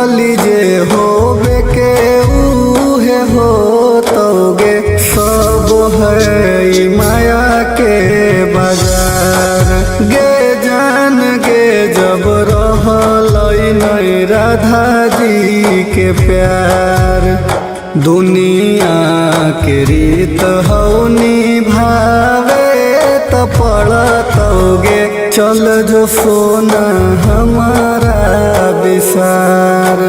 पगली जे होबे के उहे हो तोगे सब है ई माया के बाजार। गे जान गे जब रहलई नहीं राधा जी के प्यार। दुनिया के रीत हौ निभावे त पड़तोगे चल जो सोना हमारा विसार।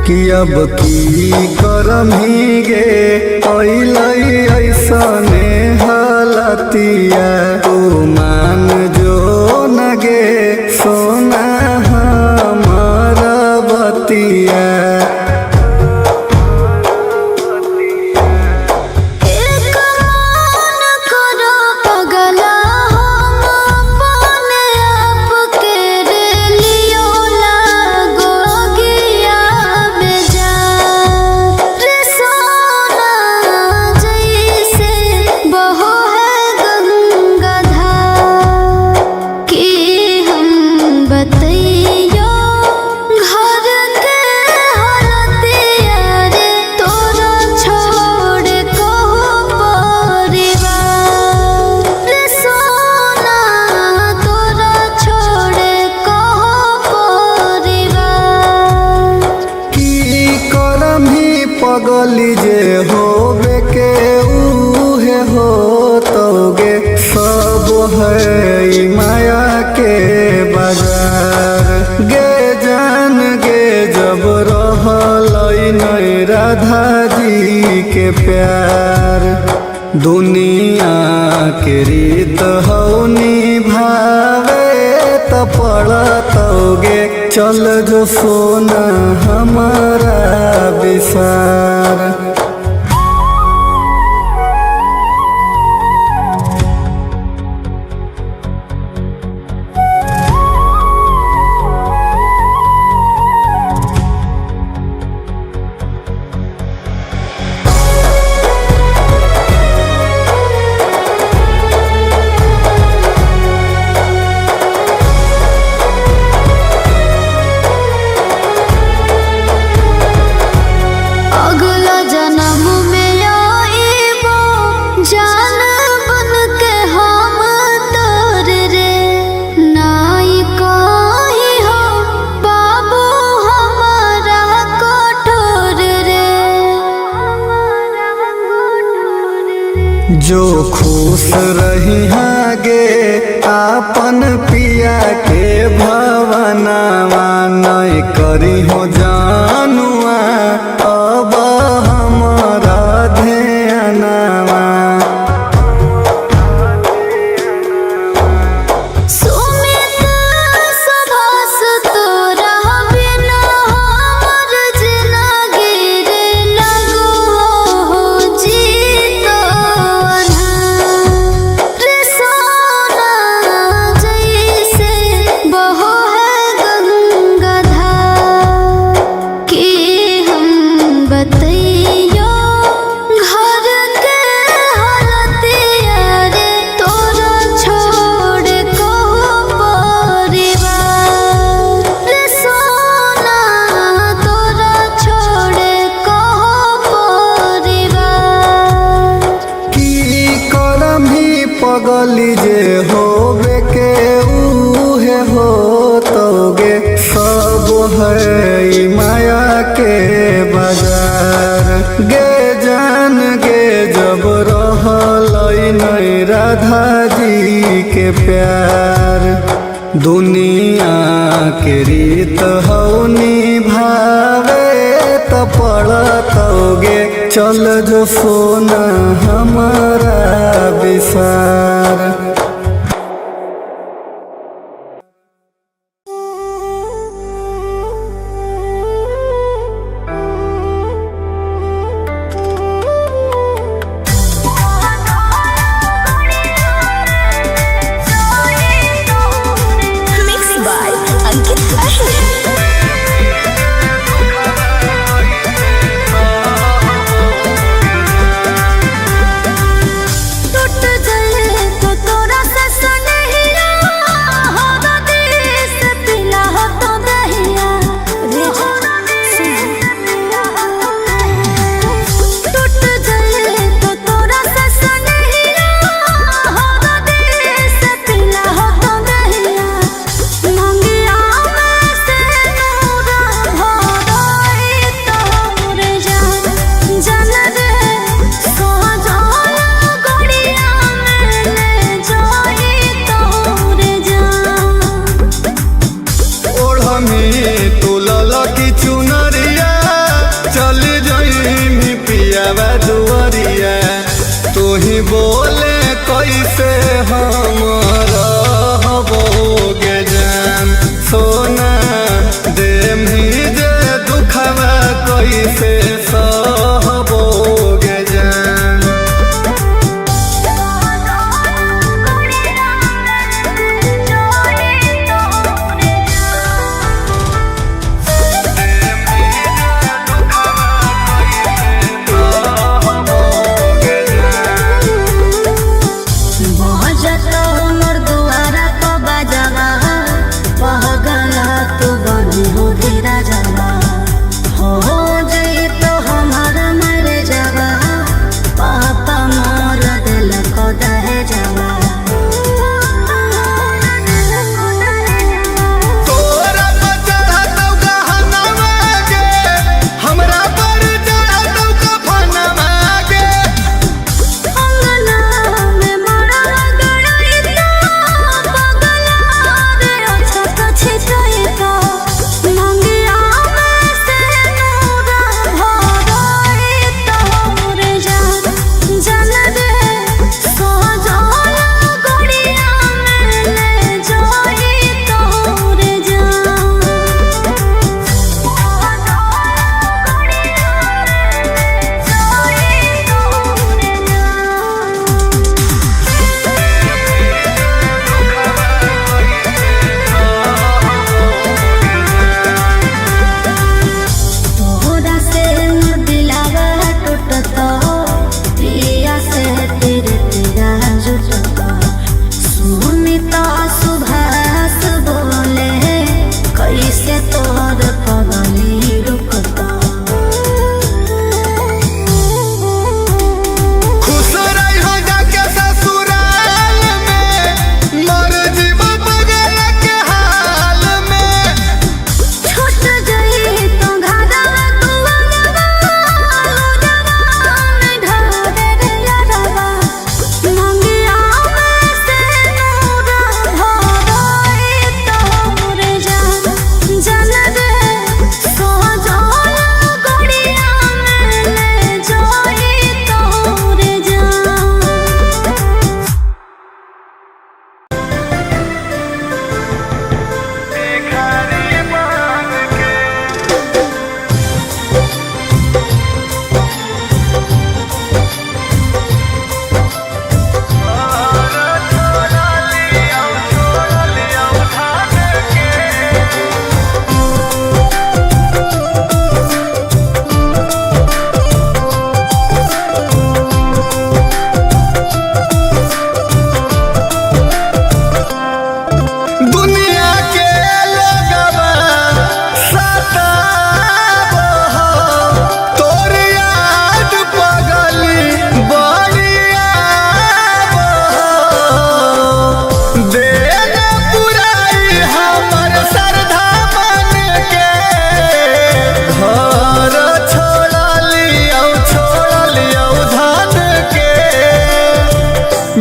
कि अब की करमी गे अइलई ऐसने हालतिया तू मान जो न गे सोना हमारा बतिया। पगली जे होबे के उहे हो तोगे सब है ई माया के बाजार। गे जान गे जब रहलई नहीं राधा जी के प्यार। दुनिया के रीत हौ निभावे त पड़तोगे चल जो सोना हमारा विसार। जो खुश रही गे आपन पिया के भवनवा नहीं करी हो जानुआ अब हमारा ध्यानवा। पगली जे होबे के उहे हो तोगे सब है ई माया के बाजार। गे जान गे जब रहलई नहीं राधा जी के प्यार। दुनिया के रीत हौ निभावे त पड़तोगे चल जो सोना हमारा विसार। बोले कैसे हम रहबोगे जान सोना दे जे दुखवा कैसे सहबोगे जान।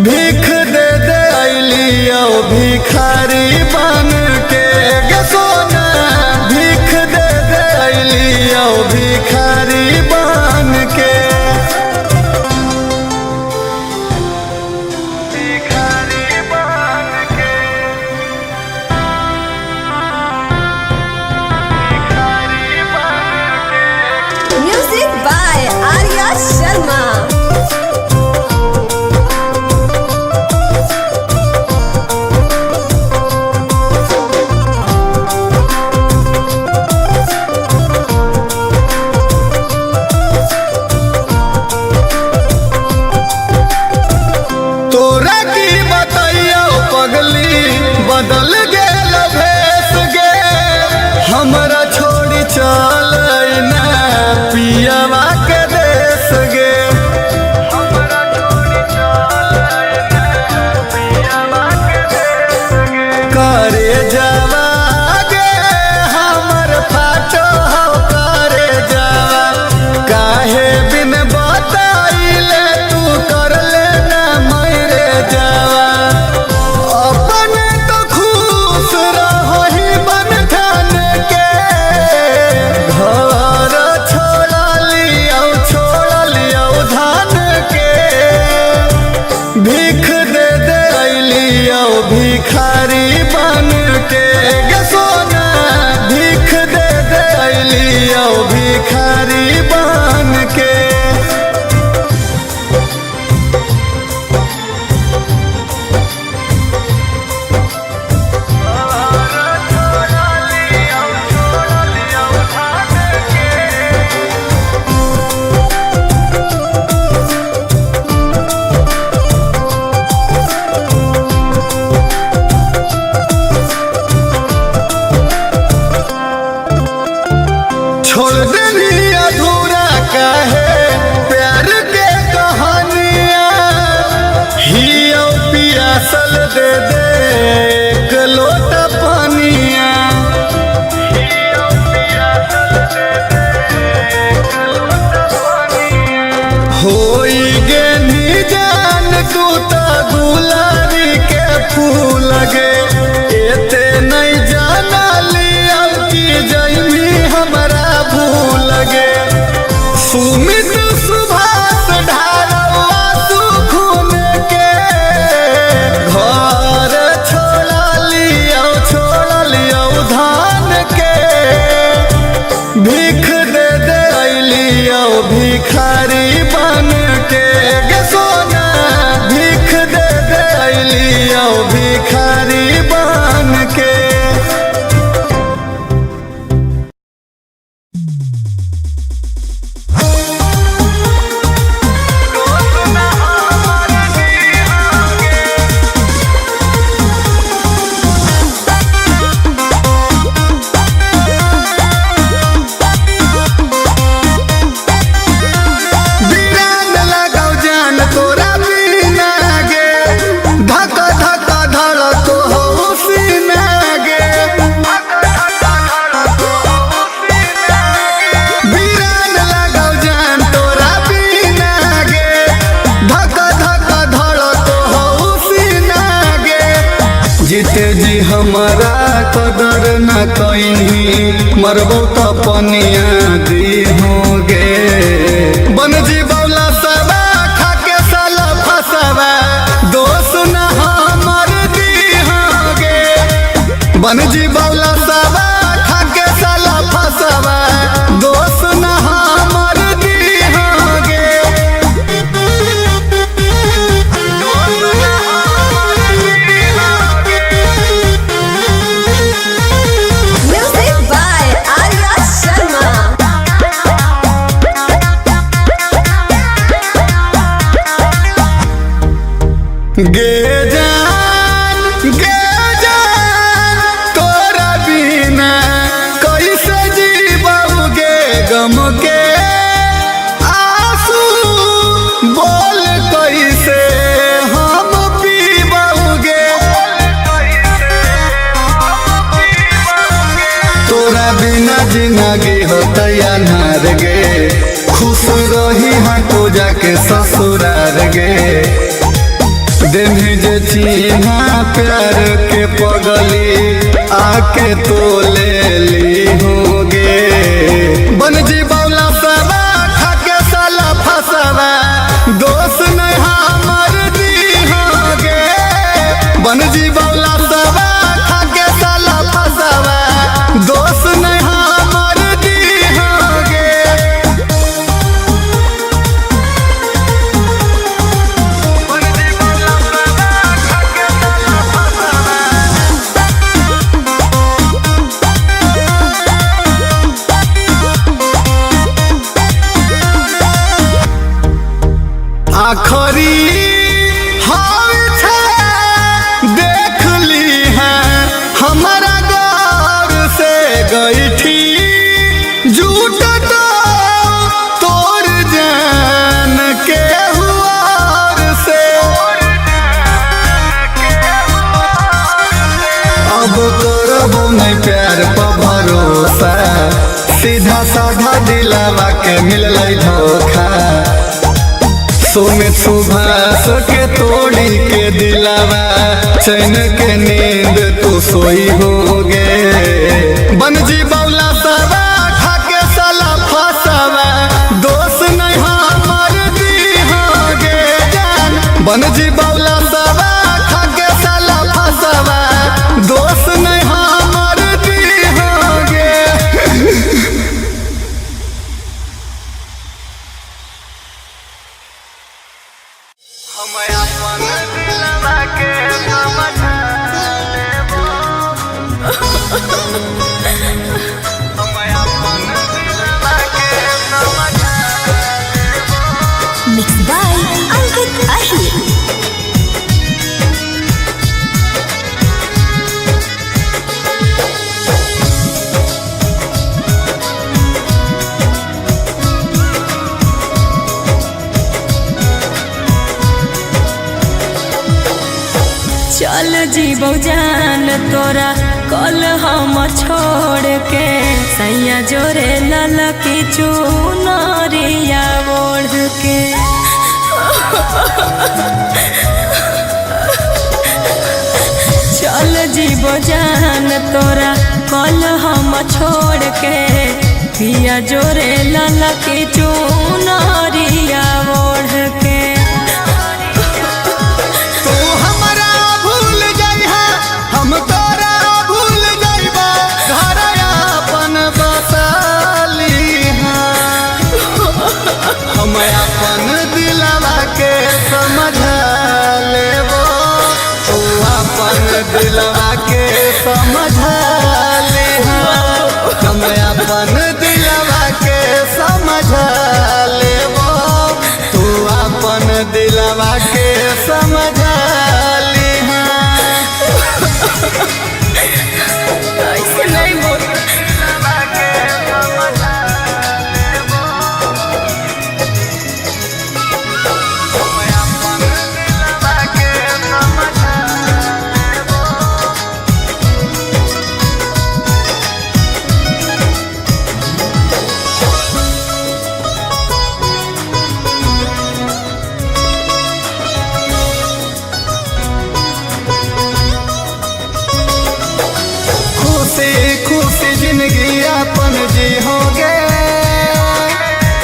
भीख दे दे अलियो भिखारी बन बदल गेल भेस गे हमरा छोड़ी चल ना पियावा के देश गे करे जावा गे हमर फाटो हो करे जावा काहे बिन बताइले तू कर लेना मरे जावा अपन तो खुश रही बन ठान के घर छोड़ लियो धान के भीख दे अलियो भिखारी बन के गे सोना भीख दे अलियो भिखारी बन के छोड़ देनी अधूरा काहे प्यार के कहानियाँ हियो पियासल दे एक लोटा पानिया होई गे नी जान तू तो गुलाबी के फूल गे एते नहीं जाना लिया कि जैमी हमरा भूल गे सुमित सुभाष ढारवा तू खून के घर छोड़ लियो धान के भीख दे अलियो भिखारी बन के गे सोना भीख दे अलियो भिखारी बन के बिरान लगाओ जान तोरा बिना गे धक धक धड़क हो सीना गे बिरान लगाओ जान तोरा बिना गे धक धक धड़क हो सीना गे जीते जी हमारा कदर न कहीं मरबो तो पनिया दी होगे बन जी बौला सबा खाके साला फसवा दोस्त न हमर दी होगे बन जी बौला सबा खाके साला फसवा दोस्त न हमर दी होगे Music by Arya Sharma. गे जान तोरा बिना कैसे जीबोगे गम के आंसू बोल कैसे हम पीबोगे तोरा बिना जिंदगी होता अनार गे खुश रही हाँ तो जाके ससुरार गे देने जे चिन्हा प्यार के पगली आके तो ले ली होगे बन जी बौला सबा खाके साला फसवा दोस्त नहीं हमर दी होगे बन जी बौला सबा खाके साला फसवा दोस्त नहीं हमर दी होगे हमारा गौर से गई थी झूठ तो तोर जान के हुआर से। अब करबो नहीं प्यार पर भरोसा, सीधा साधा दिलावा के मिल धोखा। सुमित सुभाष के तोड़ी के दिलावा, चैन के नींद तू सोई होगे। बनजी बौला सवा खाके साला फसावा, दोस्त नहीं हमर दी होगे जान। बनजी बौला सवा खाके साला फसावा, दोस्त नहीं हमर दी होगे। Mixed by Ankit Ahir. चल जीबो जान तोरा कल हम छोड़ के, सैया जोरे ललकी चुनरिया ओढ़ के। चल जीबो जान तोरा कल हम छोड़ के, पिया जोरे ललकी चुनरिया ओढ़ के। हम तोरा भूल जाइबा, घर अपन बसाली। हम अपन दिलवा के समझा लेबो, तू अपन दिलवा के समझा ले। हम अपन दिलवा के समझा लेबो, तू अपन दिलवा के समझा ले। ऐसे नहीं बोल। खुशी जिंदगी अपन जी होगे,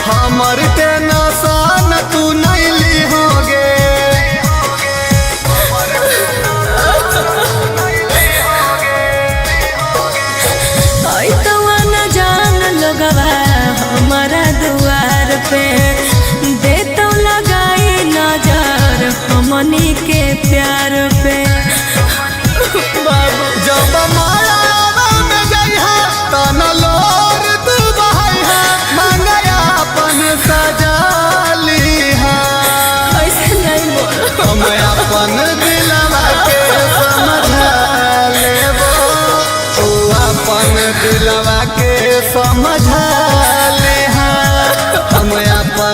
हमर टेंशन तू नहीं ली होगे। तो न जान लोगवा हमारा दुआर पे, दे तो लगाई नजर हमनी के प्यार पे। बाबू जब माया में जइहा तन लोर तू बहैहा, मंगया अपन सजाली। ऐसे नहीं बोल। हम अपन दिलवा के समझा लेबो, तू अपन दिलवा के समझा ले। हम अपन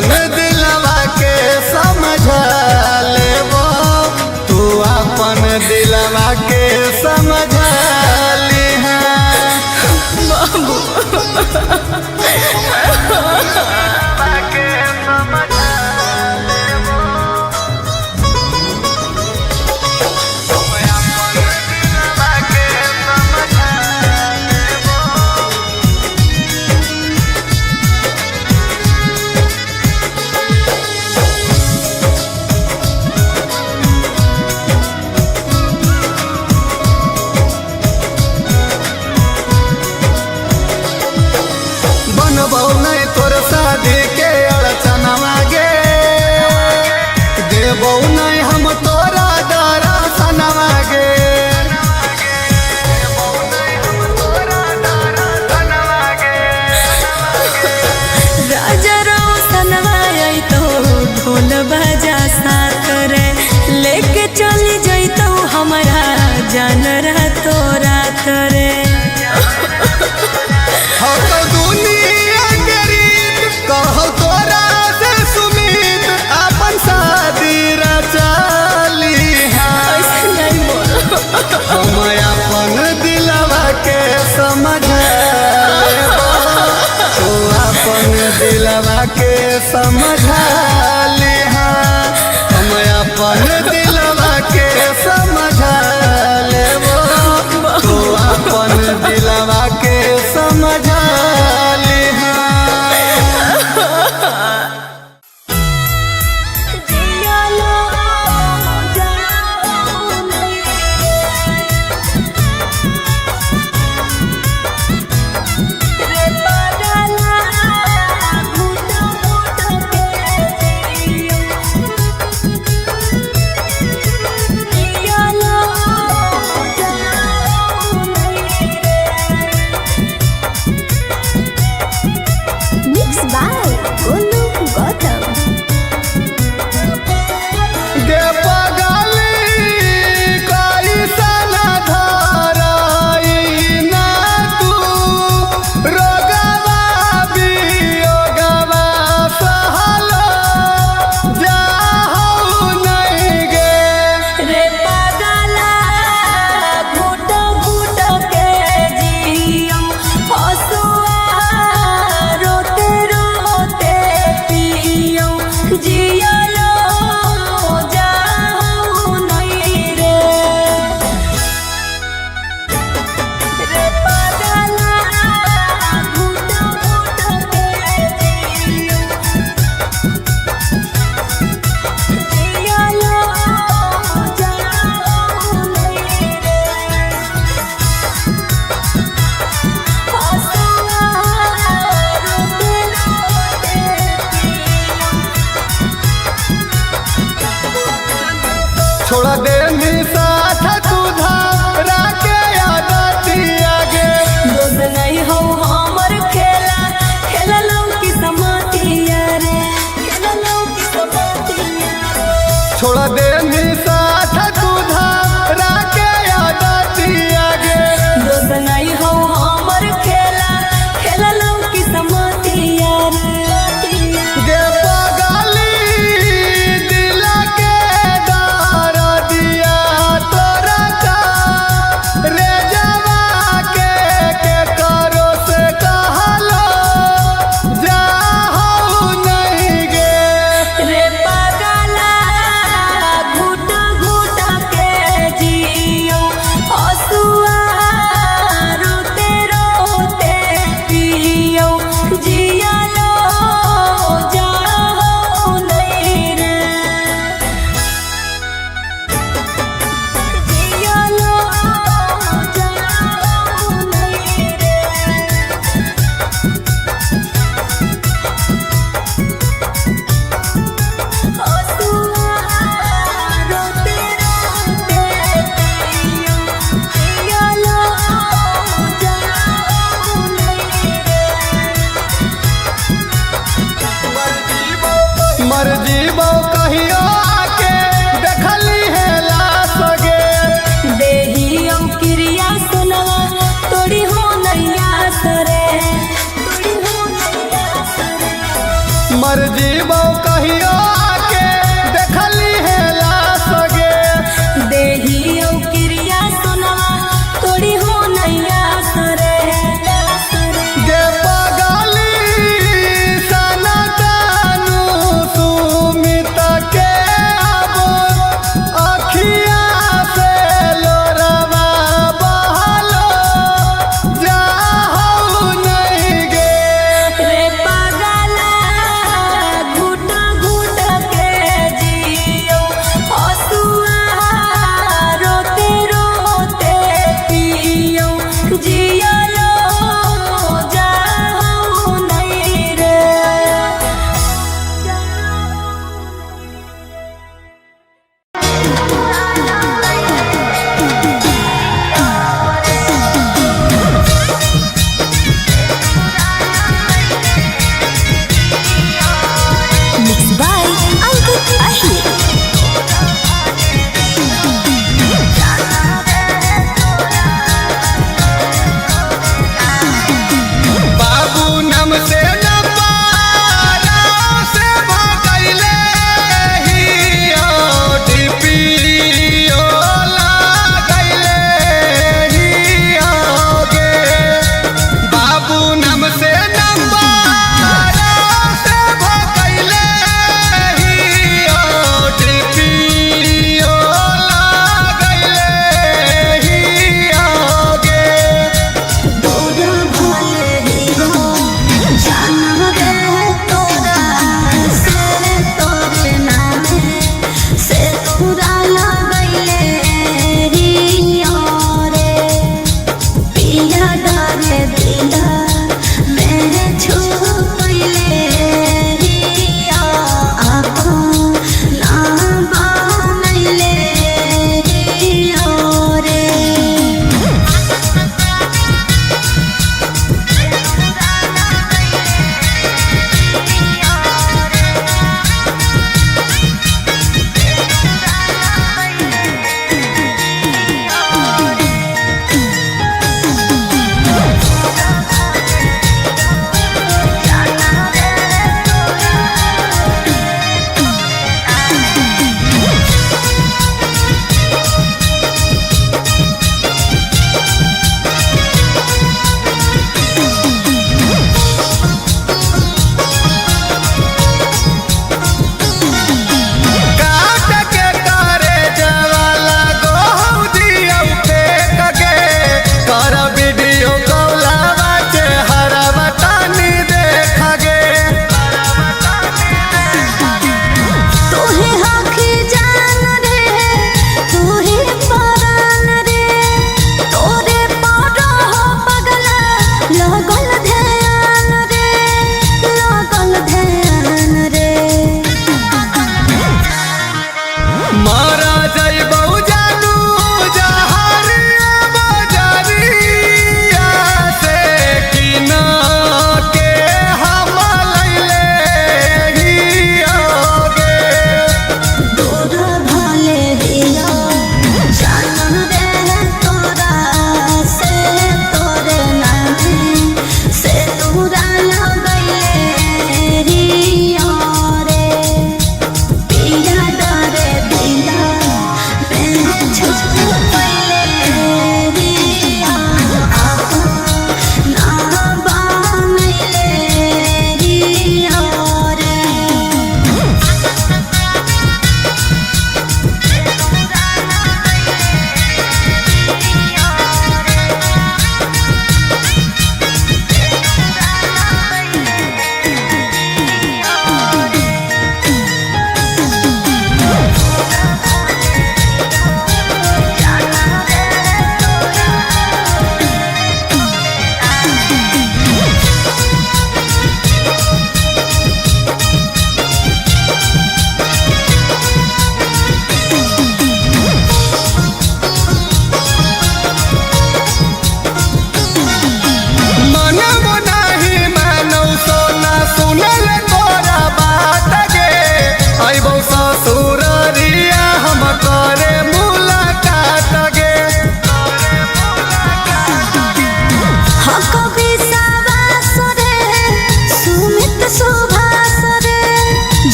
जात रे। हो तो दुनिया के रीत कहो तोरा से सुमित अपन शादी रचाली ऐसे नहीं बोलो। हम अपन दिलवा के समझा तो अपन दिलवा के समझा लिहा हम अपन दिलवा के समझा लेबो तो अपन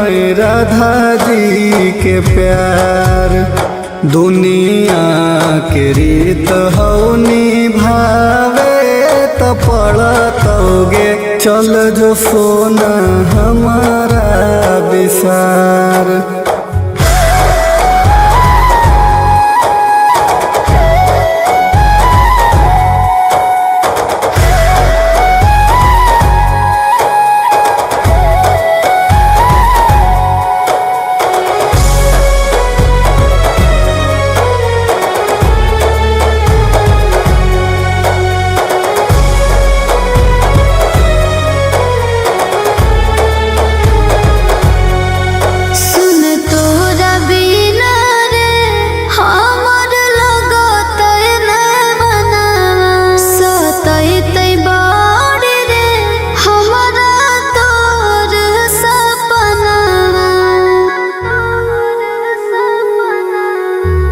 नहीं राधा जी के प्यार। दुनिया के रीत हौ निभावे त पड़तोगे, चल जो सोना हमारा विसार।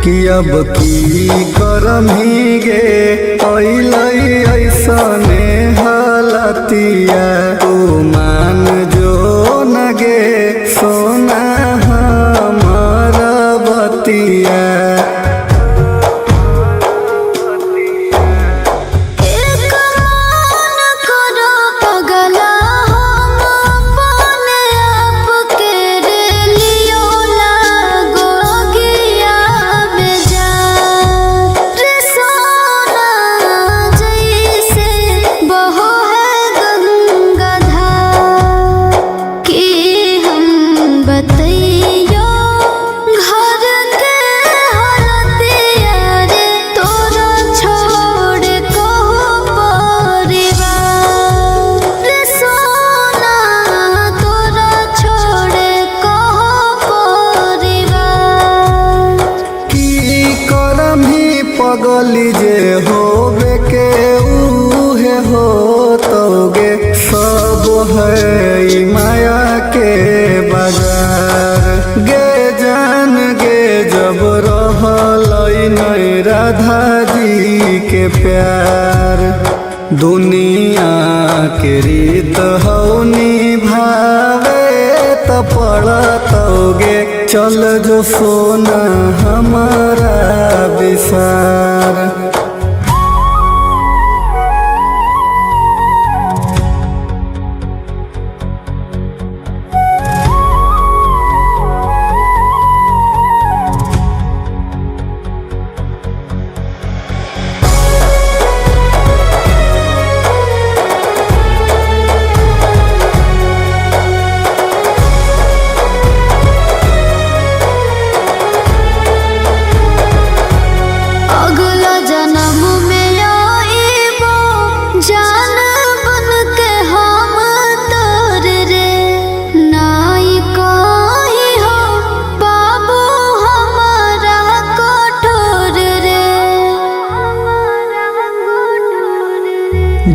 कि अब की करम ही गे अइलै ऐसने हालतिया, तू मान जो न गे सोना हमार बतिया। पगली जे होबे के उहे हो तोगे, सब है माया के बाजार। गे जान गे जब रहलै नहीं राधा जी के प्यार। दुनिया के रीत हौ निभावे त पड़तोगे, चल जो सोना हमारा विसार।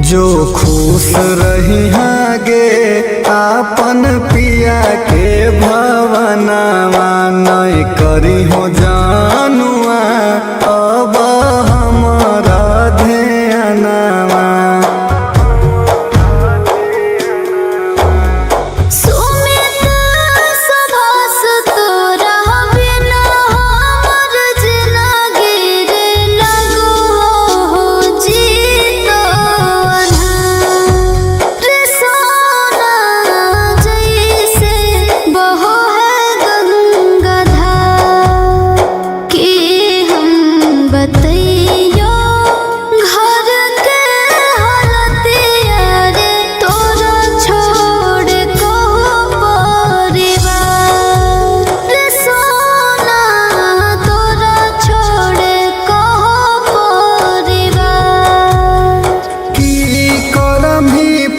जो खुश रही गे आपन पिया के भवनवा, नहीं करी हो जानुआ अब हमारा ध्यानवा।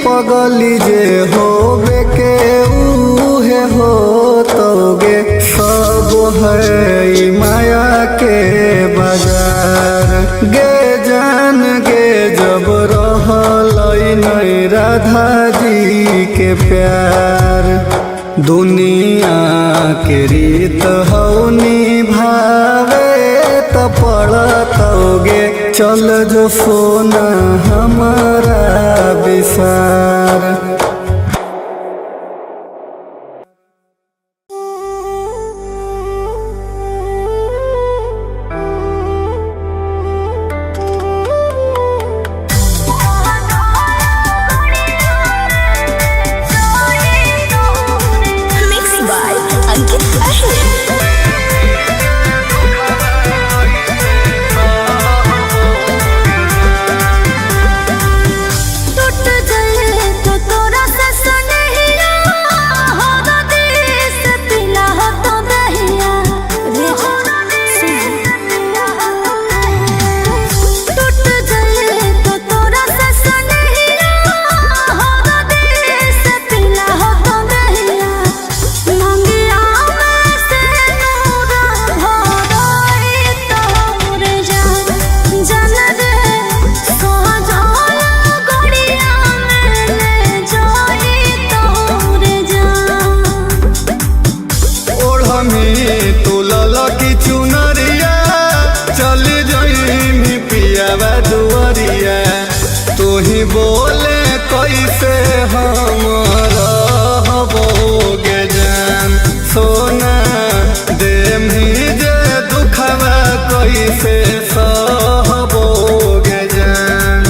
पगली जे होबे के उहे हो तोगे, सब है माया के बाजार। गे जान गे जब रहलै नहीं राधा जी के प्यार। दुनिया के रीत हौ निभावे त पड़तोगे, चल जो सोना हमारा विसार। कैसे हम रहबोगे जान सोना देम ही जे दुखवा कैसे सहबोगे जान।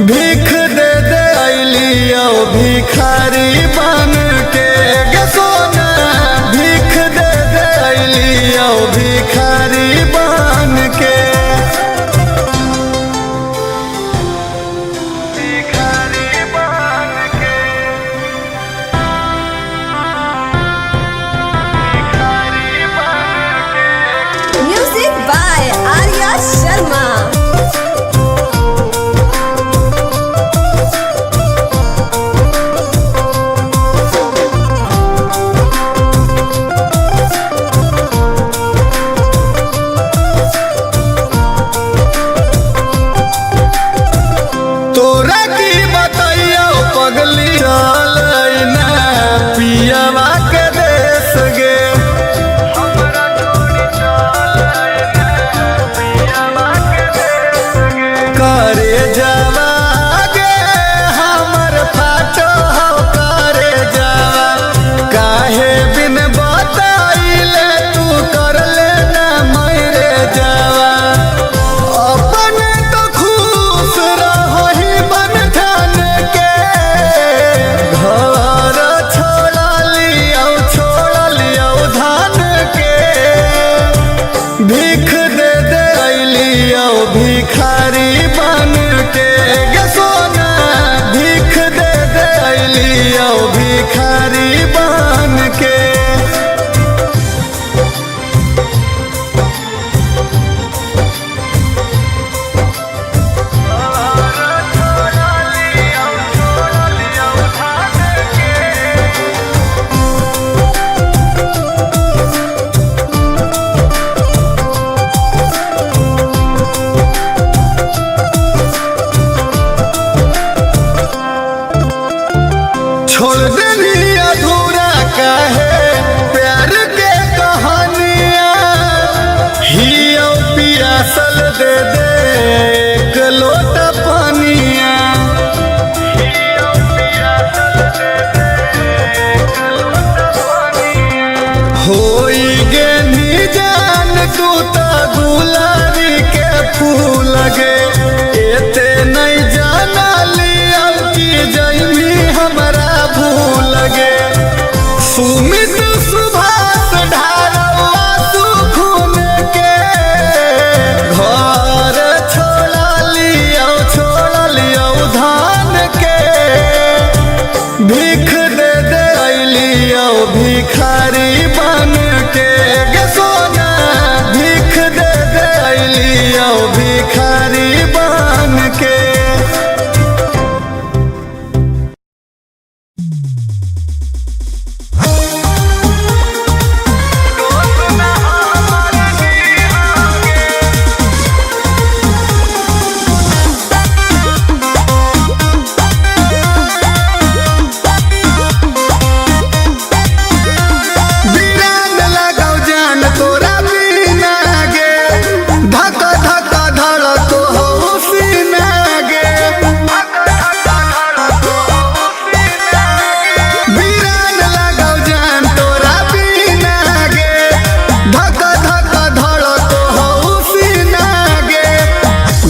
भीख दे दे अलियो भिखारी बन के गे सोना, भीख दे दे अलियो भिखारी बन के। भिखारी बन के, भिखारी बन के। Music by Arya Sharma. काहे प्यार के कहानियां ही पियासल दे दे एक लोटा पानिया होई गे निजान तू तो गुलारी के फूल गे एते नहीं जाना लिया कि जैमी हमरा भूल गे सुमित सुभाष ढारवा तू खून के घर छोड़ लियो धान के भीख दे दे लियो भिखारी बन के गे सोना भीख दे दे लियो भिखारी बन के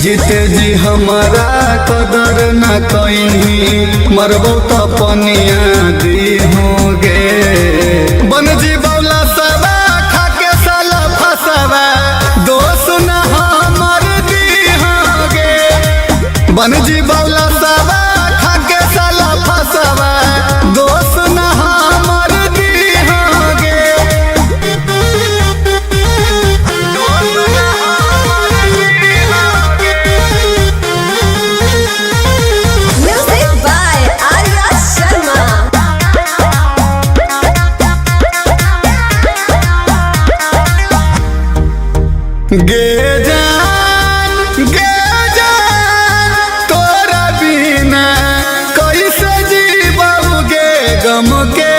जीते जी हमारा कदर न कहीं मरबो तो पनिया दी होगे बन जी बौला सबा खाके साला फसवा दोस्त न हमर दी होगे बन जी बौला सबा खाके साला फसवा दोस्त न हमर दी होगे Music by Arya Sharma. गे जान तोरा बिना कैसे जीबोगे गम के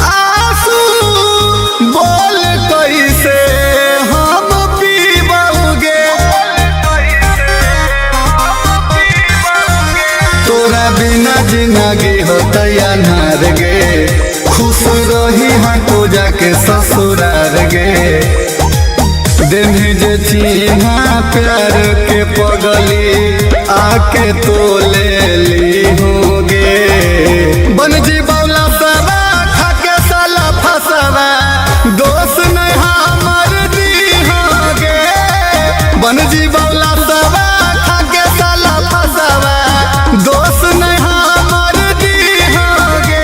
आंसू बोल कैसे हम पीबोगे तोरा बिना जिंदगी होता अनार गे खुश रही हाँ तो जाके ससुरार गे दिन जे चिन्हा प्यार के पगली आके तो ले ली होगे बन जी बौला सबा खाके साला फसवा दोस्त नहीं हमर दी होगे बन जी बौला सबा खाके साला फसवा दोस्त नहीं हमर दी होगे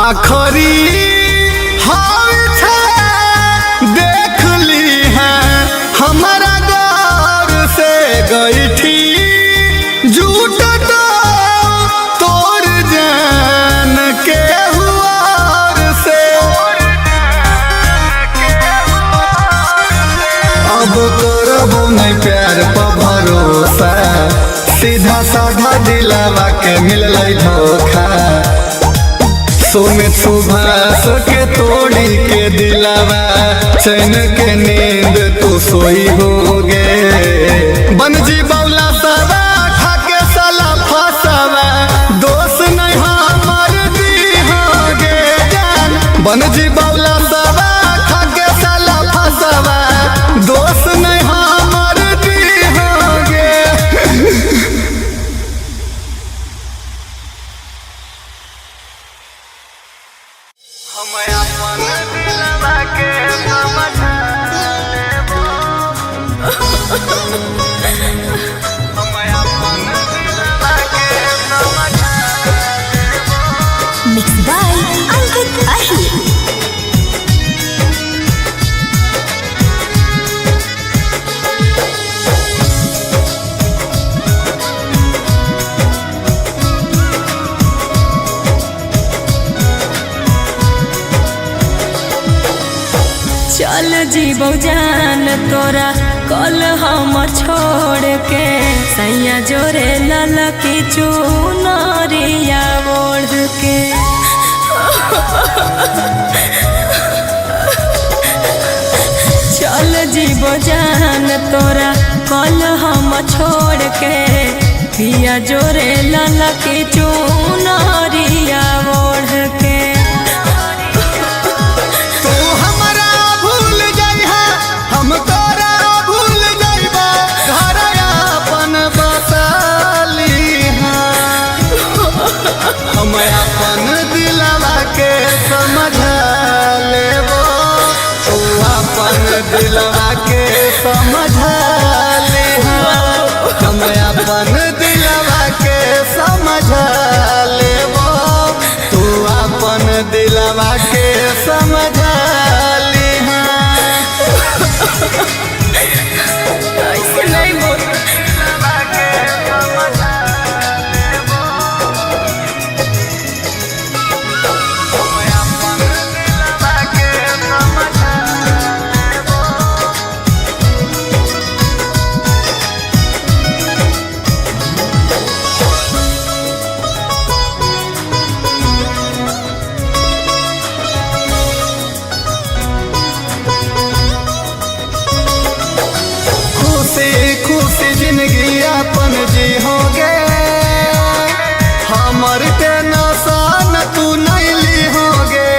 आखरी हाल छे देख ली है हमारा गौर से गई थी झूठ तो तोड़ जान के हुआर से अब करबो नहीं प्यार पर भरोसा सीधा साधा दिलावा के मिलल धोखा सुमित सुभाष के तोड़ी के दिलावा चैन के नींद तू सोई होगे बन जी बौला सबा खाके साला फसवा दोस्त नहीं हमर दी होगे जान बन जी बौला सबा खाके साला फसवा दोस्त नहीं हमर दी होगे हम अपन दिलवा के समझा लेबो जीवो जान तोरा कल हम छोड़ के सैया जोरे ललकी चुनरिया ओढ़ के। चल जीवो जान तोरा कल हम छोड़ के पिया जोरे ललकी चुनरिया ओढ़ के। तू हमरा भूल जाइहा हम तोरा भूल जाइबा घर अपन बसालीहा। हम अपन दिलवा के समझा लेबो तू अपन दिलवा के समझा लेहा। हम अपन दिलवा के समझा लेबो तू अपन दिलवा के समझा लिहा। ऐसे नहीं बोल। खुशी खुशी जिंदगी अपन जी होगे हमर टेंशन तू नहीं ली होगे।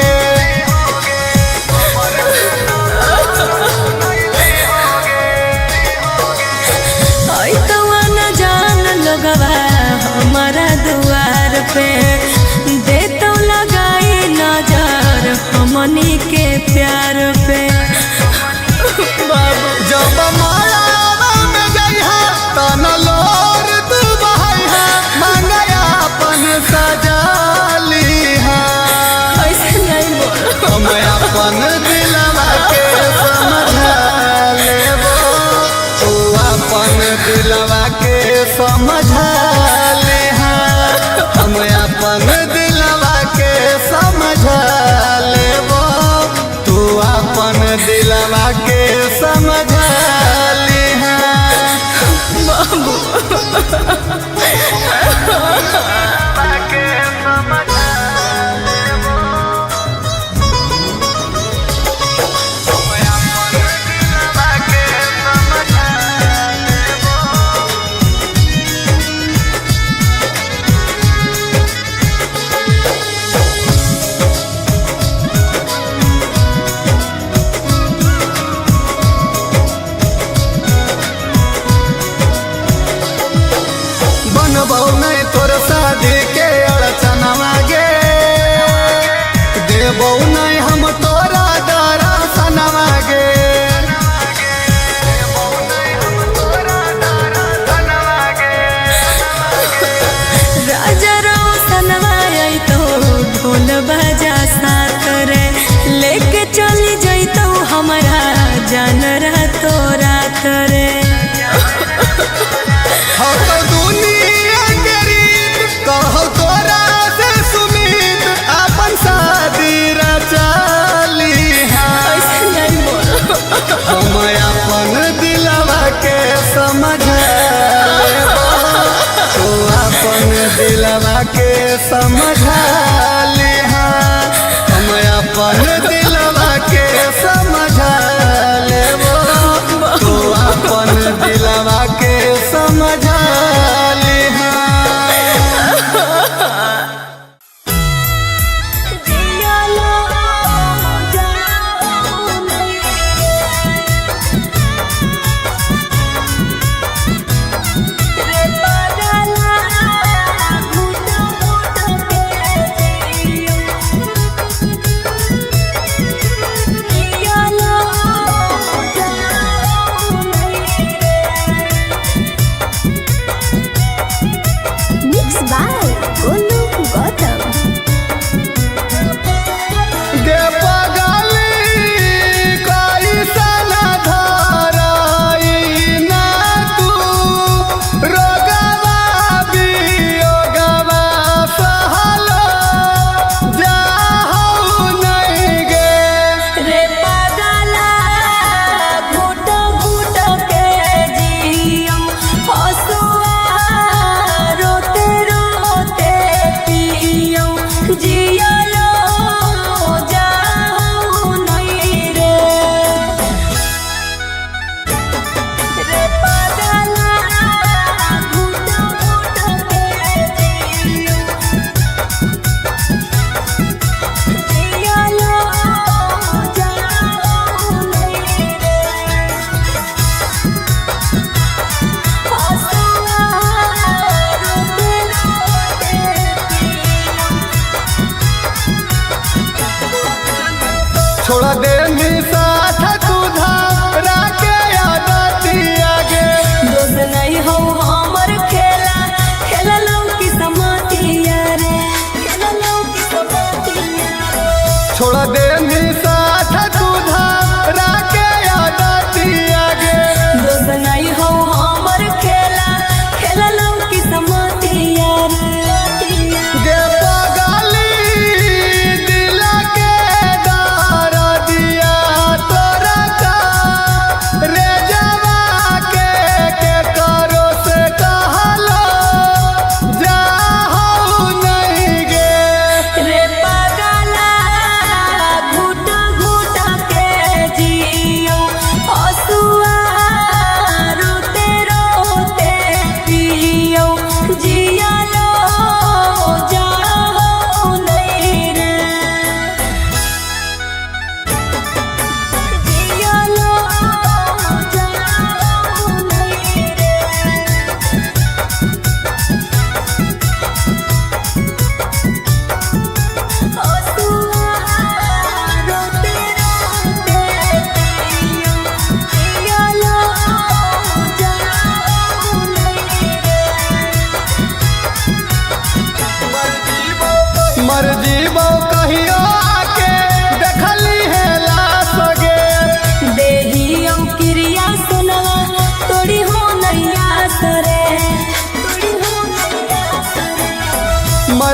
न जान लोगवा हमारा दुआर पे दे तो लगाई नजर हमनी के प्यार पे। बाबू जब मायावा में जइहा तन लोर तू बहैहा मांगया अपन सजालीहा। ऐसे नहीं बोल। हम अपन दिलवा के समझा लेबो तू अपन दिलवा के समझा लेहा। हम अपन दिलवा के समझा लेबो तू अपन दिलवा के समझा लेहा। बनबौ नहीं तोर शादी के अड़चनवा गे देबौ नहीं हम तोरा दर्शनवा गे। राजा रोशनवा आई तो ढोल बजा साथ रे लेके चली जैतो हमारा जान रातो रात रे। हो तो दुनिया के रीत कहौ तोरा से सुमित अपन शादी रचालीहा। ऐसे नहीं बोल। हम अपन दिलवा के समझा लेबो तू अपन दिलवा के समझा लिहा। हम अपन दिलवा के समझा लेबो तू अपन दिलवा के समझा लिहा। रे पागला घुट घुट के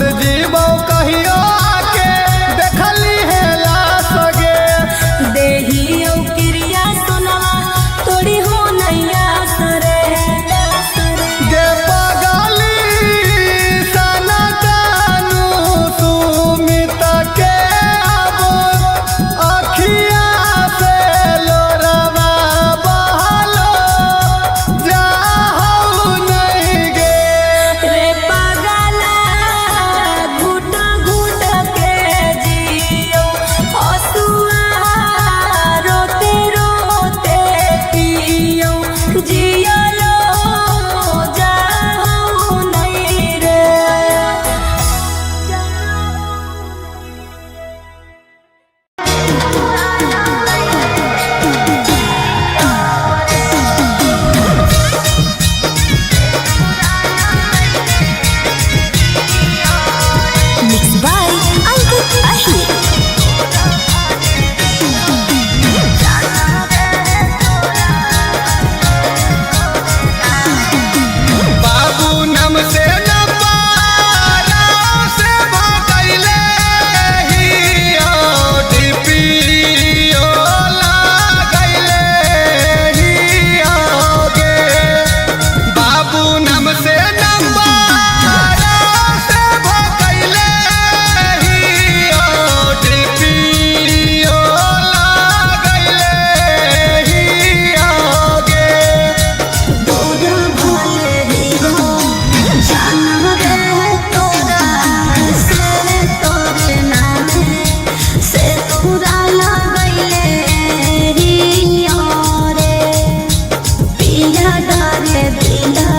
मर जीवो कहियो आके देखली है लाश गे। देहियो क्रिया सुनवा तोड़ी हो नैया सरे गे पगली सना जानू सुमित के अब अखिया से लोरवा बहलो जाहु नहीं गे। रे पागला घुट घुट के जियो हसुआ रोते रोते पियो जियो लो जाओ नहीं रे। Mixed by Ankit Ahir. बाबू नम से न पारा से भगैले हियो डिपियो लागैले हियो गे। बाबू नम से न पारा से भगैले हियो डिपियो लागैले हियो गे। Pila dare bila